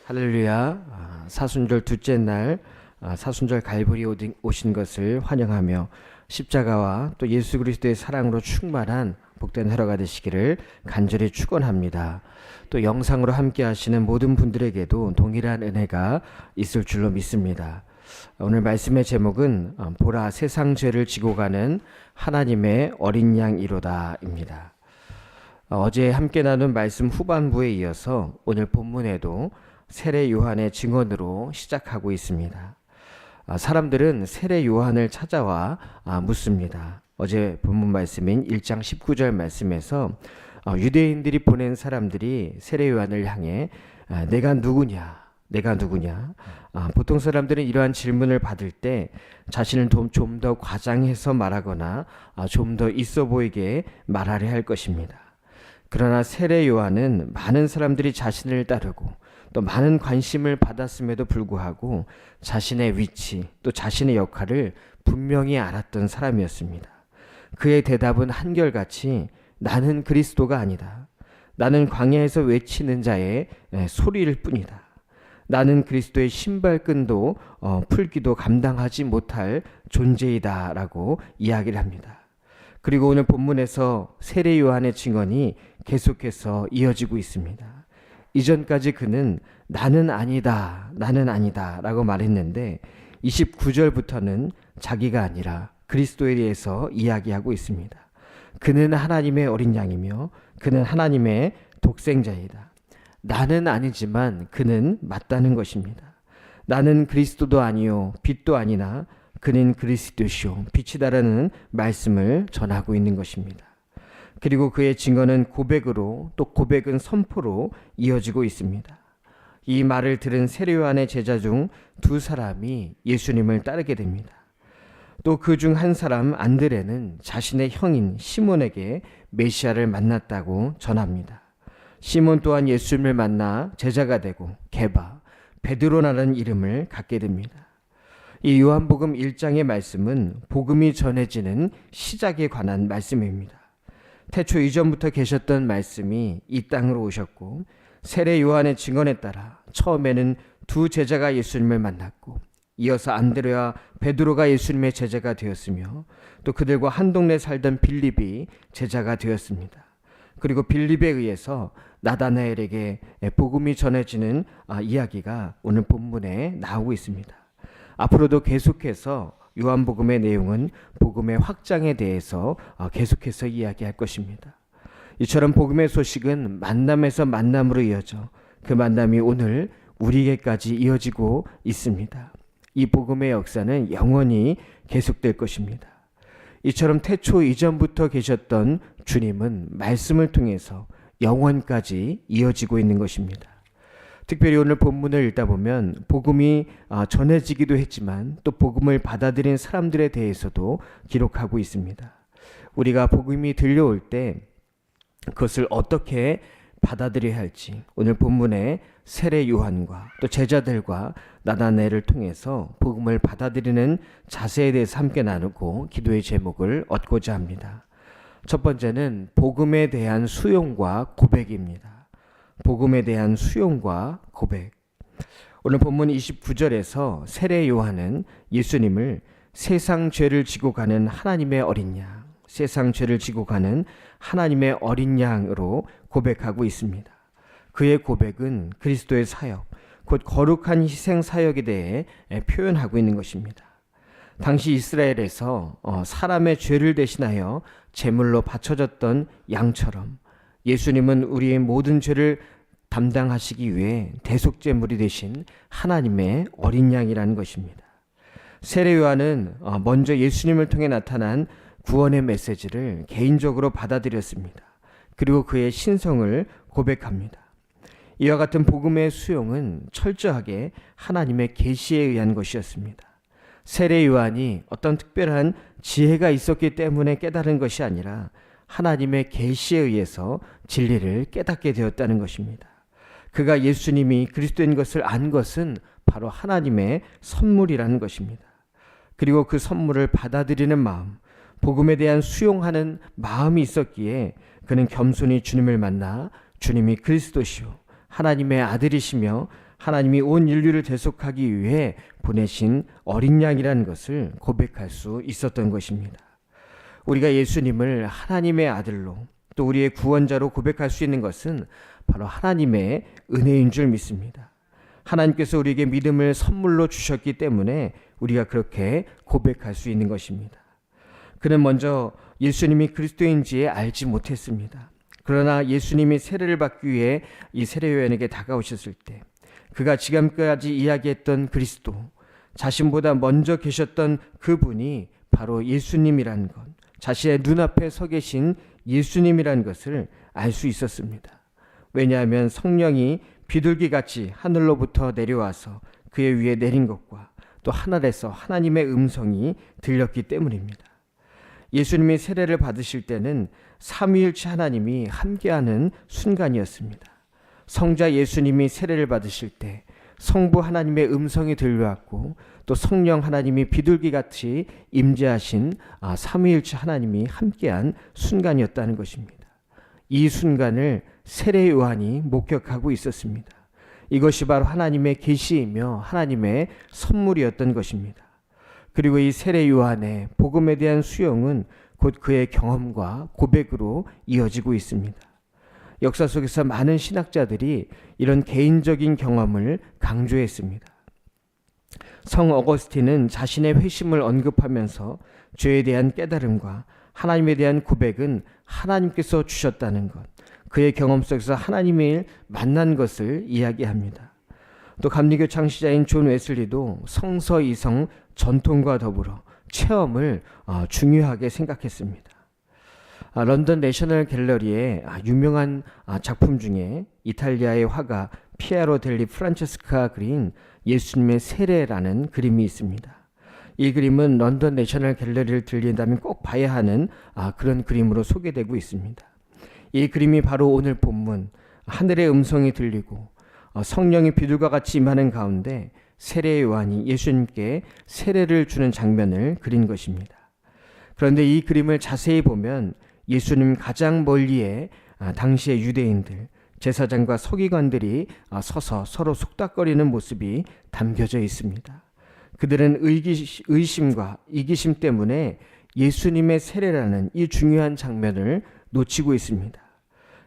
할렐루야. 사순절 둘째 날 사순절 갈보리 오신 것을 환영하며 십자가와 또 예수 그리스도의 사랑으로 충만한 복된 하루가 되시기를 간절히 축원합니다. 또 영상으로 함께 하시는 모든 분들에게도 동일한 은혜가 있을 줄로 믿습니다. 오늘 말씀의 제목은 보라 세상 죄를 지고 가는 하나님의 어린 양이로다입니다. 어제 함께 나눈 말씀 후반부에 이어서 오늘 본문에도 세례 요한의 증언으로 시작하고 있습니다. 사람들은 세례 요한을 찾아와 묻습니다. 어제 본문 말씀인 1장 19절 말씀에서 유대인들이 보낸 사람들이 세례 요한을 향해 내가 누구냐? 보통 사람들은 이러한 질문을 받을 때 자신을 좀 더 과장해서 말하거나 좀 더 있어 보이게 말하려 할 것입니다. 그러나 세례 요한은 많은 사람들이 자신을 따르고 또 많은 관심을 받았음에도 불구하고 자신의 위치 또 자신의 역할을 분명히 알았던 사람이었습니다. 그의 대답은 한결같이 나는 그리스도가 아니다. 나는 광야에서 외치는 자의 소리일 뿐이다. 나는 그리스도의 신발끈도 풀기도 감당하지 못할 존재이다 라고 이야기를 합니다. 그리고 오늘 본문에서 세례 요한의 증언이 계속해서 이어지고 있습니다. 이전까지 그는 나는 아니다 라고 말했는데 29절부터는 자기가 아니라 그리스도에 대해서 이야기하고 있습니다. 그는 하나님의 어린 양이며 그는 하나님의 독생자이다. 나는 아니지만 그는 맞다는 것입니다. 나는 그리스도도 아니요 빛도 아니나 그는 그리스도시요 빛이다라는 말씀을 전하고 있는 것입니다. 그리고 그의 증언은 고백으로 또 고백은 선포로 이어지고 있습니다. 이 말을 들은 세례 요한의 제자 중 두 사람이 예수님을 따르게 됩니다. 또 그 중 한 사람 안드레는 자신의 형인 시몬에게 메시아를 만났다고 전합니다. 시몬 또한 예수님을 만나 제자가 되고 게바, 베드로라는 이름을 갖게 됩니다. 이 요한복음 1장의 말씀은 복음이 전해지는 시작에 관한 말씀입니다. 태초 이전부터 계셨던 말씀이 이 땅으로 오셨고 세례 요한의 증언에 따라 처음에는 두 제자가 예수님을 만났고 이어서 안드레와 베드로가 예수님의 제자가 되었으며 또 그들과 한 동네에 살던 빌립이 제자가 되었습니다. 그리고 빌립에 의해서 나다나엘에게 복음이 전해지는 이야기가 오늘 본문에 나오고 있습니다. 앞으로도 계속해서 요한복음의 내용은 복음의 확장에 대해서 계속해서 이야기할 것입니다. 이처럼 복음의 소식은 만남에서 만남으로 이어져 그 만남이 오늘 우리에게까지 이어지고 있습니다. 이 복음의 역사는 영원히 계속될 것입니다. 이처럼 태초 이전부터 계셨던 주님은 말씀을 통해서 영원까지 이어지고 있는 것입니다. 특별히 오늘 본문을 읽다 보면 복음이 전해지기도 했지만 또 복음을 받아들인 사람들에 대해서도 기록하고 있습니다. 우리가 복음이 들려올 때 그것을 어떻게 받아들여야 할지 오늘 본문의 세례 요한과 또 제자들과 나다나엘을 통해서 복음을 받아들이는 자세에 대해서 함께 나누고 기도의 제목을 얻고자 합니다. 첫 번째는 복음에 대한 수용과 고백입니다. 복음에 대한 수용과 고백. 오늘 본문 29절에서 세례 요한은 예수님을 세상 죄를 지고 가는 하나님의 어린 양, 세상 죄를 지고 가는 하나님의 어린 양으로 고백하고 있습니다. 그의 고백은 그리스도의 사역, 곧 거룩한 희생 사역에 대해 표현하고 있는 것입니다. 당시 이스라엘에서 사람의 죄를 대신하여 제물로 바쳐졌던 양처럼 예수님은 우리의 모든 죄를 담당하시기 위해 대속제물이 되신 하나님의 어린 양이라는 것입니다. 세례 요한은 먼저 예수님을 통해 나타난 구원의 메시지를 개인적으로 받아들였습니다. 그리고 그의 신성을 고백합니다. 이와 같은 복음의 수용은 철저하게 하나님의 계시에 의한 것이었습니다. 세례 요한이 어떤 특별한 지혜가 있었기 때문에 깨달은 것이 아니라 하나님의 계시에 의해서 진리를 깨닫게 되었다는 것입니다. 그가 예수님이 그리스도인 것을 안 것은 바로 하나님의 선물이라는 것입니다. 그리고 그 선물을 받아들이는 마음, 복음에 대한 수용하는 마음이 있었기에 그는 겸손히 주님을 만나 주님이 그리스도시요 하나님의 아들이시며 하나님이 온 인류를 대속하기 위해 보내신 어린 양이라는 것을 고백할 수 있었던 것입니다. 우리가 예수님을 하나님의 아들로 또 우리의 구원자로 고백할 수 있는 것은 바로 하나님의 은혜인 줄 믿습니다. 하나님께서 우리에게 믿음을 선물로 주셨기 때문에 우리가 그렇게 고백할 수 있는 것입니다. 그는 먼저 예수님이 그리스도인지 알지 못했습니다. 그러나 예수님이 세례를 받기 위해 이 세례요한에게 다가오셨을 때 그가 지금까지 이야기했던 그리스도, 자신보다 먼저 계셨던 그분이 바로 예수님이라는 것, 자신의 눈앞에 서 계신 예수님이라는 것을 알 수 있었습니다. 왜냐하면 성령이 비둘기같이 하늘로부터 내려와서 그의 위에 내린 것과 또 하늘에서 하나님의 음성이 들렸기 때문입니다. 예수님이 세례를 받으실 때는 삼위일체 하나님이 함께하는 순간이었습니다. 성자 예수님이 세례를 받으실 때 성부 하나님의 음성이 들려왔고 또 성령 하나님이 비둘기같이 임재하신 삼위일체 하나님이 함께한 순간이었다는 것입니다. 이 순간을 세례 요한이 목격하고 있었습니다. 이것이 바로 하나님의 계시이며 하나님의 선물이었던 것입니다. 그리고 이 세례 요한의 복음에 대한 수용은 곧 그의 경험과 고백으로 이어지고 있습니다. 역사 속에서 많은 신학자들이 이런 개인적인 경험을 강조했습니다. 성 어거스틴은 자신의 회심을 언급하면서 죄에 대한 깨달음과 하나님에 대한 고백은 하나님께서 주셨다는 것, 그의 경험 속에서 하나님을 만난 것을 이야기합니다. 또 감리교 창시자인 존 웨슬리도 성서 이성 전통과 더불어 체험을 중요하게 생각했습니다. 런던 내셔널 갤러리의 유명한 작품 중에 이탈리아의 화가 피에로 델리 프란체스카 그린 예수님의 세례라는 그림이 있습니다. 이 그림은 런던 내셔널 갤러리를 들린다면 꼭 봐야 하는 그런 그림으로 소개되고 있습니다. 이 그림이 바로 오늘 본문 하늘의 음성이 들리고 성령이 비둘과 같이 임하는 가운데 세례 요한이 예수님께 세례를 주는 장면을 그린 것입니다. 그런데 이 그림을 자세히 보면 예수님 가장 멀리에 당시의 유대인들, 제사장과 서기관들이 서서 서로 속닥거리는 모습이 담겨져 있습니다. 그들은 의심과 이기심 때문에 예수님의 세례라는 이 중요한 장면을 놓치고 있습니다.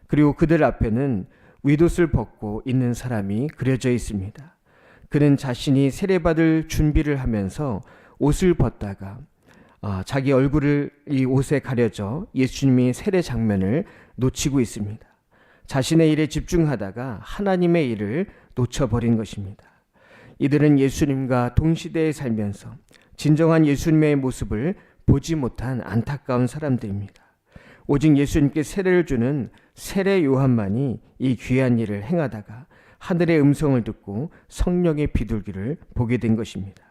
그리고 그들 앞에는 윗옷을 벗고 있는 사람이 그려져 있습니다. 그는 자신이 세례받을 준비를 하면서 옷을 벗다가 자기 얼굴을 이 옷에 가려져 예수님이 세례 장면을 놓치고 있습니다. 자신의 일에 집중하다가 하나님의 일을 놓쳐버린 것입니다. 이들은 예수님과 동시대에 살면서 진정한 예수님의 모습을 보지 못한 안타까운 사람들입니다. 오직 예수님께 세례를 주는 세례 요한만이 이 귀한 일을 행하다가 하늘의 음성을 듣고 성령의 비둘기를 보게 된 것입니다.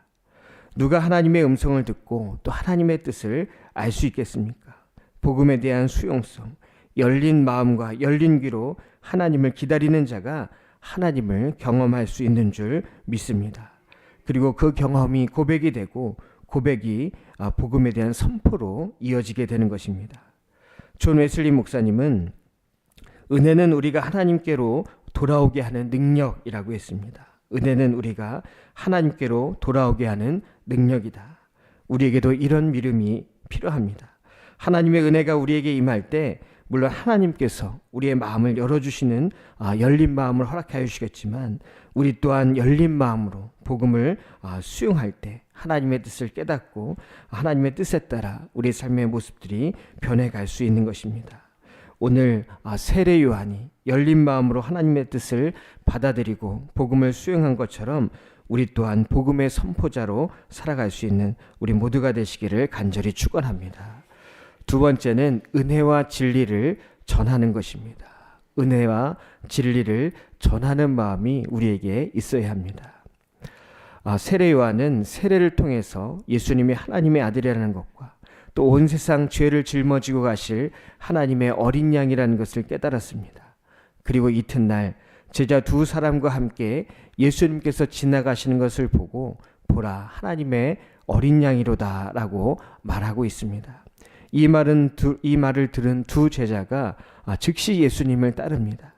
누가 하나님의 음성을 듣고 또 하나님의 뜻을 알 수 있겠습니까? 복음에 대한 수용성, 열린 마음과 열린 귀로 하나님을 기다리는 자가 하나님을 경험할 수 있는 줄 믿습니다. 그리고 그 경험이 고백이 되고 고백이 복음에 대한 선포로 이어지게 되는 것입니다. 존 웨슬리 목사님은 은혜는 우리가 하나님께로 돌아오게 하는 능력이라고 했습니다. 은혜는 우리가 하나님께로 돌아오게 하는 능력이다. 우리에게도 이런 믿음이 필요합니다. 하나님의 은혜가 우리에게 임할 때 물론 하나님께서 우리의 마음을 열어주시는 열린 마음을 허락하여 주시겠지만 우리 또한 열린 마음으로 복음을 수용할 때 하나님의 뜻을 깨닫고 하나님의 뜻에 따라 우리 삶의 모습들이 변해갈 수 있는 것입니다. 오늘 세례 요한이 열린 마음으로 하나님의 뜻을 받아들이고 복음을 수용한 것처럼 우리 또한 복음의 선포자로 살아갈 수 있는 우리 모두가 되시기를 간절히 축원합니다. 두 번째는 은혜와 진리를 전하는 것입니다. 은혜와 진리를 전하는 마음이 우리에게 있어야 합니다. 세례 요한은 세례를 통해서 예수님이 하나님의 아들이라는 것과 또 온 세상 죄를 짊어지고 가실 하나님의 어린 양이라는 것을 깨달았습니다. 그리고 이튿날 제자 두 사람과 함께 예수님께서 지나가시는 것을 보고 보라 하나님의 어린 양이로다 라고 말하고 있습니다. 이 말을 들은 두 제자가 즉시 예수님을 따릅니다.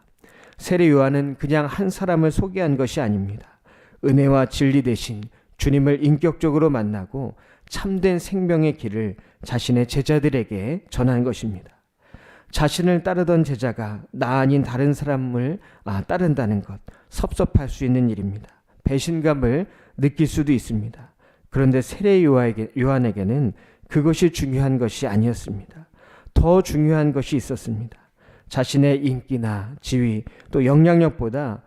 세례 요한은 그냥 한 사람을 소개한 것이 아닙니다. 은혜와 진리 대신 주님을 인격적으로 만나고 참된 생명의 길을 자신의 제자들에게 전한 것입니다. 자신을 따르던 제자가 나 아닌 다른 사람을 따른다는 것, 섭섭할 수 있는 일입니다. 배신감을 느낄 수도 있습니다. 그런데 세례 요한에게는 그것이 중요한 것이 아니었습니다. 더 중요한 것이 있었습니다. 자신의 인기나 지위 또 영향력보다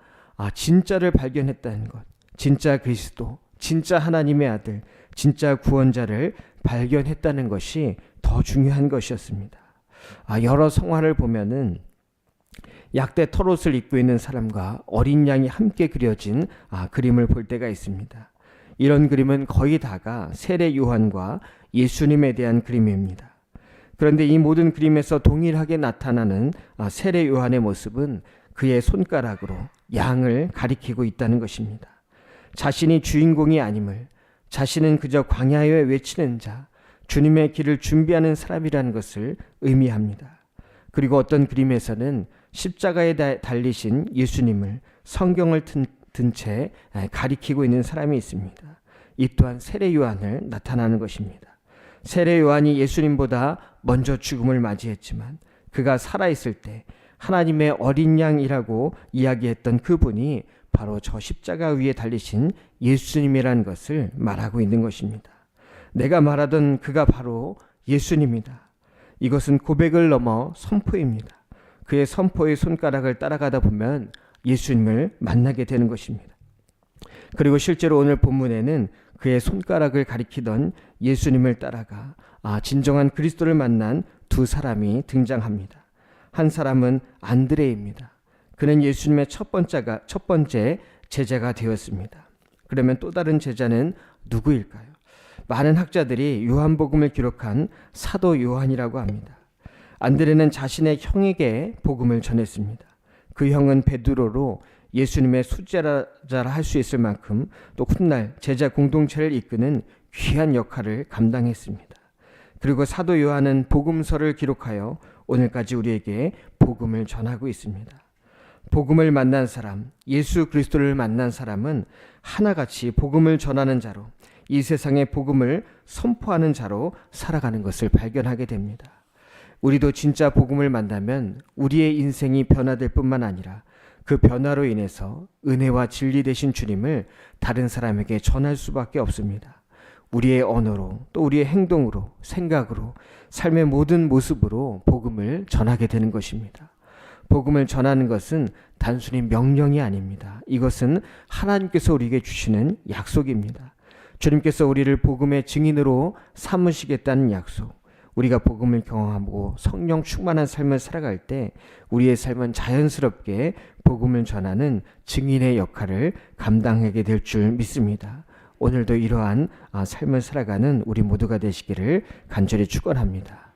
진짜를 발견했다는 것, 진짜 그리스도, 진짜 하나님의 아들, 진짜 구원자를 발견했다는 것이 더 중요한 것이었습니다. 여러 성화를 보면은 약대 털옷을 입고 있는 사람과 어린 양이 함께 그려진 그림을 볼 때가 있습니다. 이런 그림은 거의 다가 세례 요한과 예수님에 대한 그림입니다. 그런데 이 모든 그림에서 동일하게 나타나는 세례 요한의 모습은 그의 손가락으로 양을 가리키고 있다는 것입니다. 자신이 주인공이 아님을, 자신은 그저 광야에 외치는 자, 주님의 길을 준비하는 사람이라는 것을 의미합니다. 그리고 어떤 그림에서는 십자가에 달리신 예수님을 성경을 든 채 가리키고 있는 사람이 있습니다. 이 또한 세례 요한을 나타나는 것입니다. 세례 요한이 예수님보다 먼저 죽음을 맞이했지만 그가 살아있을 때 하나님의 어린 양이라고 이야기했던 그분이 바로 저 십자가 위에 달리신 예수님이라는 것을 말하고 있는 것입니다. 내가 말하던 그가 바로 예수님이다. 이것은 고백을 넘어 선포입니다. 그의 선포의 손가락을 따라가다 보면 예수님을 만나게 되는 것입니다. 그리고 실제로 오늘 본문에는 그의 손가락을 가리키던 예수님을 따라가 진정한 그리스도를 만난 두 사람이 등장합니다. 한 사람은 안드레입니다. 그는 예수님의 첫 번째 제자가 되었습니다. 그러면 또 다른 제자는 누구일까요? 많은 학자들이 요한복음을 기록한 사도 요한이라고 합니다. 안드레는 자신의 형에게 복음을 전했습니다. 그 형은 베드로로 예수님의 수제자라 할 수 있을 만큼 또 훗날 제자 공동체를 이끄는 귀한 역할을 감당했습니다. 그리고 사도 요한은 복음서를 기록하여 오늘까지 우리에게 복음을 전하고 있습니다. 복음을 만난 사람, 예수 그리스도를 만난 사람은 하나같이 복음을 전하는 자로, 이 세상의 복음을 선포하는 자로 살아가는 것을 발견하게 됩니다. 우리도 진짜 복음을 만나면 우리의 인생이 변화될 뿐만 아니라 그 변화로 인해서 은혜와 진리 되신 주님을 다른 사람에게 전할 수밖에 없습니다. 우리의 언어로 또 우리의 행동으로 생각으로 삶의 모든 모습으로 복음을 전하게 되는 것입니다. 복음을 전하는 것은 단순히 명령이 아닙니다. 이것은 하나님께서 우리에게 주시는 약속입니다. 주님께서 우리를 복음의 증인으로 삼으시겠다는 약속. 우리가 복음을 경험하고 성령 충만한 삶을 살아갈 때 우리의 삶은 자연스럽게 복음을 전하는 증인의 역할을 감당하게 될 줄 믿습니다. 오늘도 이러한 삶을 살아가는 우리 모두가 되시기를 간절히 축원합니다.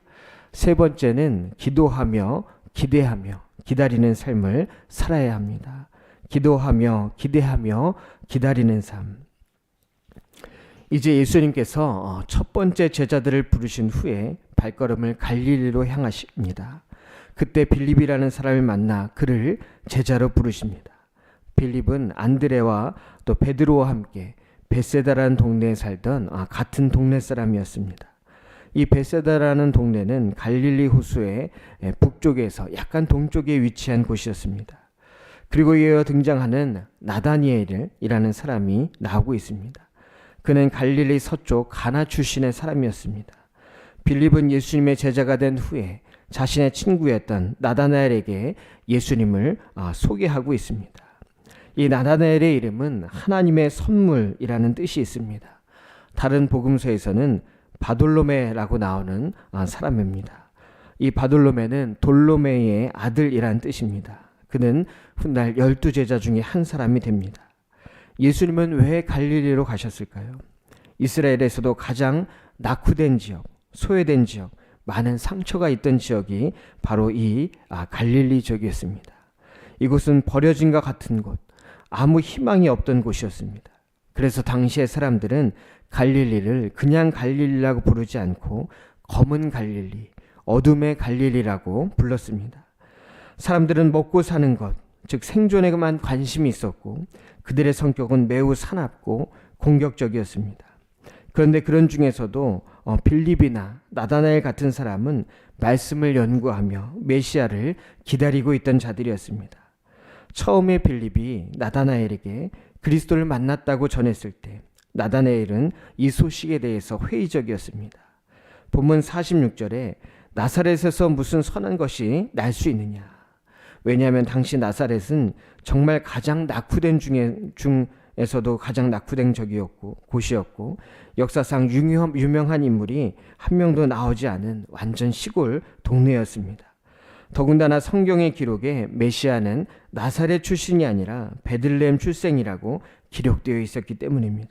세 번째는 기도하며 기대하며 기다리는 삶을 살아야 합니다. 기도하며 기대하며 기다리는 삶. 이제 예수님께서 첫 번째 제자들을 부르신 후에 발걸음을 갈릴리로 향하십니다. 그때 빌립이라는 사람을 만나 그를 제자로 부르십니다. 빌립은 안드레와 또 베드로와 함께 베세다라는 동네에 살던 같은 동네 사람이었습니다. 이 베세다라는 동네는 갈릴리 호수의 북쪽에서 약간 동쪽에 위치한 곳이었습니다. 그리고 이어 등장하는 나다니엘이라는 사람이 나오고 있습니다. 그는 갈릴리 서쪽 가나 출신의 사람이었습니다. 빌립은 예수님의 제자가 된 후에 자신의 친구였던 나다나엘에게 예수님을 소개하고 있습니다. 이 나다나엘의 이름은 하나님의 선물이라는 뜻이 있습니다. 다른 복음서에서는 바돌로메라고 나오는 사람입니다. 이 바돌로메는 돌로메의 아들이라는 뜻입니다. 그는 훗날 12제자 중에 한 사람이 됩니다. 예수님은 왜 갈릴리로 가셨을까요? 이스라엘에서도 가장 낙후된 지역, 소외된 지역, 많은 상처가 있던 지역이 바로 이 갈릴리 지역이었습니다. 이곳은 버려진과 같은 곳, 아무 희망이 없던 곳이었습니다. 그래서 당시의 사람들은 갈릴리를 그냥 갈릴리라고 부르지 않고 검은 갈릴리, 어둠의 갈릴리라고 불렀습니다. 사람들은 먹고 사는 것, 즉 생존에만 관심이 있었고 그들의 성격은 매우 사납고 공격적이었습니다. 그런데 그런 중에서도 빌립이나 나다나엘 같은 사람은 말씀을 연구하며 메시아를 기다리고 있던 자들이었습니다. 처음에 빌립이 나다나엘에게 그리스도를 만났다고 전했을 때 나다나엘은 이 소식에 대해서 회의적이었습니다. 본문 46절에 나사렛에서 무슨 선한 것이 날 수 있느냐. 왜냐하면 당시 나사렛은 정말 가장 낙후된 중에서도 가장 낙후된 곳이었고 역사상 유명한 인물이 한 명도 나오지 않은 완전 시골 동네였습니다. 더군다나 성경의 기록에 메시아는 나사렛 출신이 아니라 베들레헴 출생이라고 기록되어 있었기 때문입니다.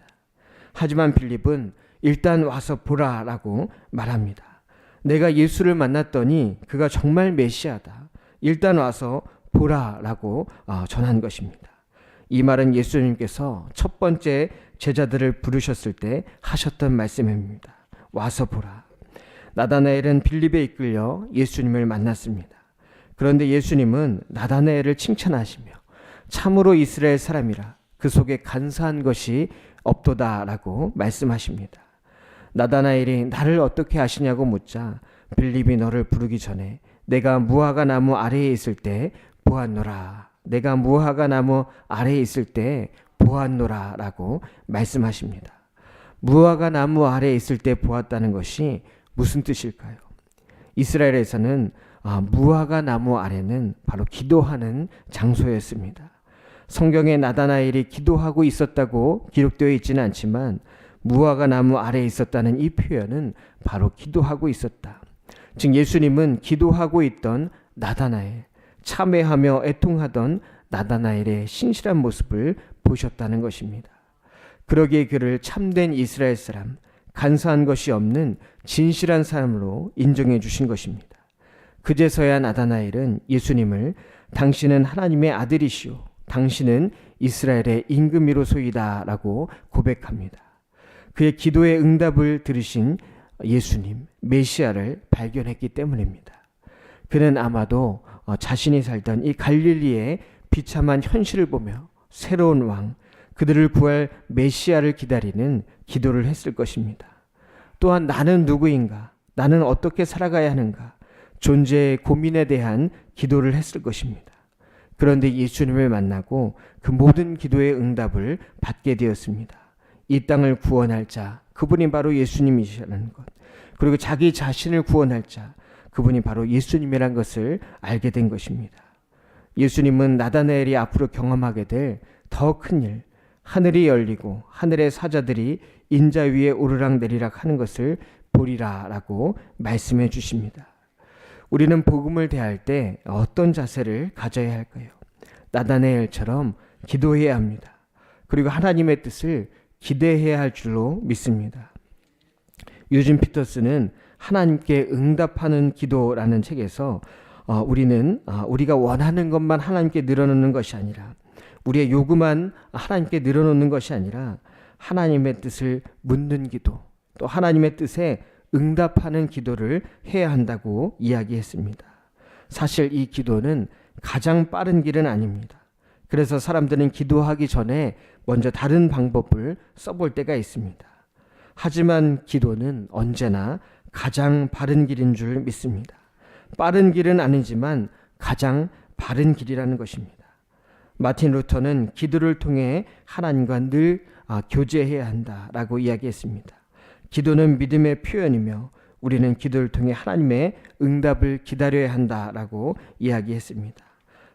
하지만 빌립은 일단 와서 보라라고 말합니다. 내가 예수를 만났더니 그가 정말 메시아다. 일단 와서 보라라고 전한 것입니다. 이 말은 예수님께서 첫 번째 제자들을 부르셨을 때 하셨던 말씀입니다. 와서 보라. 나다나엘은 빌립에 이끌려 예수님을 만났습니다. 그런데 예수님은 나다나엘을 칭찬하시며 참으로 이스라엘 사람이라 그 속에 간사한 것이 없도다라고 말씀하십니다. 나다나엘이 나를 어떻게 아시냐고 묻자 빌립이 너를 부르기 전에 내가 무화과 나무 아래에 있을 때 보았노라. 내가 무화과 나무 아래에 있을 때 보았노라 라고 말씀하십니다. 무화과 나무 아래에 있을 때 보았다는 것이 무슨 뜻일까요? 이스라엘에서는 무화과 나무 아래는 바로 기도하는 장소였습니다. 성경에 나다나엘이 기도하고 있었다고 기록되어 있지는 않지만 무화과 나무 아래에 있었다는 이 표현은 바로 기도하고 있었다. 즉 예수님은 기도하고 있던 나다나엘, 참회하며 애통하던 나다나엘의 신실한 모습을 보셨다는 것입니다. 그러기에 그를 참된 이스라엘 사람, 간사한 것이 없는 진실한 사람으로 인정해 주신 것입니다. 그제서야 나다나엘은 예수님을 당신은 하나님의 아들이시오, 당신은 이스라엘의 임금이로소이다 라고 고백합니다. 그의 기도의 응답을 들으신 예수님, 메시아를 발견했기 때문입니다. 그는 아마도 자신이 살던 이 갈릴리의 비참한 현실을 보며 새로운 왕, 그들을 구할 메시아를 기다리는 기도를 했을 것입니다. 또한 나는 누구인가? 나는 어떻게 살아가야 하는가? 존재의 고민에 대한 기도를 했을 것입니다. 그런데 예수님을 만나고 그 모든 기도의 응답을 받게 되었습니다. 이 땅을 구원할 자, 그분이 바로 예수님이시라는 것. 그리고 자기 자신을 구원할 자, 그분이 바로 예수님이란 것을 알게 된 것입니다. 예수님은 나다나엘이 앞으로 경험하게 될 더 큰 일, 하늘이 열리고 하늘의 사자들이 인자 위에 오르락내리락 하는 것을 보리라 라고 말씀해 주십니다. 우리는 복음을 대할 때 어떤 자세를 가져야 할까요? 나다나엘처럼 기도해야 합니다. 그리고 하나님의 뜻을 기대해야 할 줄로 믿습니다. 유진 피터스는 하나님께 응답하는 기도라는 책에서 우리가 원하는 것만 하나님께 늘어놓는 것이 아니라 우리의 요구만 하나님께 늘어놓는 것이 아니라 하나님의 뜻을 묻는 기도, 또 하나님의 뜻에 응답하는 기도를 해야 한다고 이야기했습니다. 사실 이 기도는 가장 빠른 길은 아닙니다. 그래서 사람들은 기도하기 전에 먼저 다른 방법을 써볼 때가 있습니다. 하지만 기도는 언제나 가장 바른 길인 줄 믿습니다. 빠른 길은 아니지만 가장 바른 길이라는 것입니다. 마틴 루터는 기도를 통해 하나님과 늘 교제해야 한다라고 이야기했습니다. 기도는 믿음의 표현이며 우리는 기도를 통해 하나님의 응답을 기다려야 한다라고 이야기했습니다.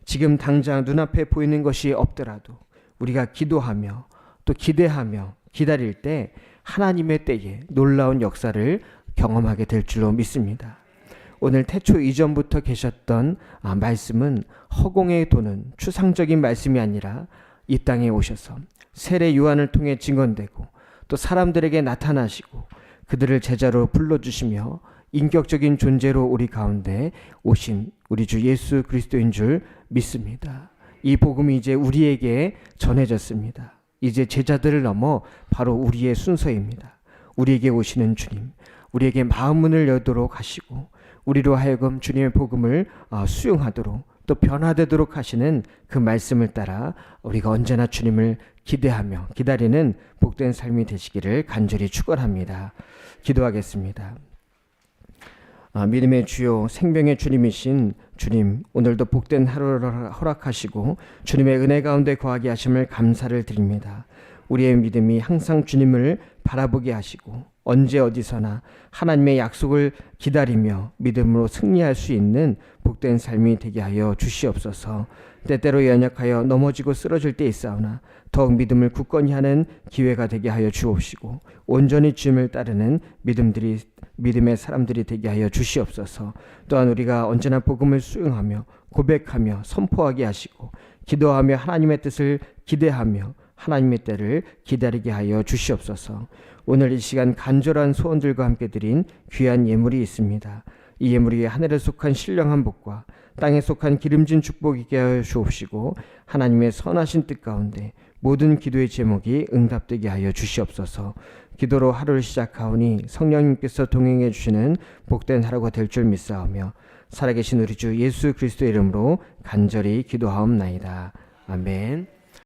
지금 당장 눈앞에 보이는 것이 없더라도 우리가 기도하며 또 기대하며 기다릴 때 하나님의 때에 놀라운 역사를 경험하게 될 줄로 믿습니다. 오늘 태초 이전부터 계셨던 말씀은 허공에 도는 추상적인 말씀이 아니라 이 땅에 오셔서 세례 요한을 통해 증언되고 또 사람들에게 나타나시고 그들을 제자로 불러주시며 인격적인 존재로 우리 가운데 오신 우리 주 예수 그리스도인 줄 믿습니다. 이 복음이 이제 우리에게 전해졌습니다. 이제 제자들을 넘어 바로 우리의 순서입니다. 우리에게 오시는 주님, 우리에게 마음 문을 열도록 하시고 우리로 하여금 주님의 복음을 수용하도록 또 변화되도록 하시는 그 말씀을 따라 우리가 언제나 주님을 기대하며 기다리는 복된 삶이 되시기를 간절히 축원합니다. 기도하겠습니다. 믿음의 주요 생명의 주님이신 주님, 오늘도 복된 하루를 허락하시고 주님의 은혜 가운데 거하게 하심을 감사를 드립니다. 우리의 믿음이 항상 주님을 바라보게 하시고 언제 어디서나 하나님의 약속을 기다리며 믿음으로 승리할 수 있는 복된 삶이 되게 하여 주시옵소서. 때때로 연약하여 넘어지고 쓰러질 때 있사오나 더욱 믿음을 굳건히 하는 기회가 되게 하여 주옵시고 온전히 주님을 따르는 믿음의 사람들이 되게 하여 주시옵소서. 또한 우리가 언제나 복음을 수용하며 고백하며 선포하게 하시고 기도하며 하나님의 뜻을 기대하며 하나님의 때를 기다리게 하여 주시옵소서. 오늘 이 시간 간절한 소원들과 함께 드린 귀한 예물이 있습니다. 이 예물이 하늘에 속한 신령한 복과 땅에 속한 기름진 축복이게 하여 주옵시고 하나님의 선하신 뜻 가운데 모든 기도의 제목이 응답되게 하여 주시옵소서. 기도로 하루를 시작하오니 성령님께서 동행해 주시는 복된 하루가 될 줄 믿사오며 살아계신 우리 주 예수 그리스도의 이름으로 간절히 기도하옵나이다. 아멘.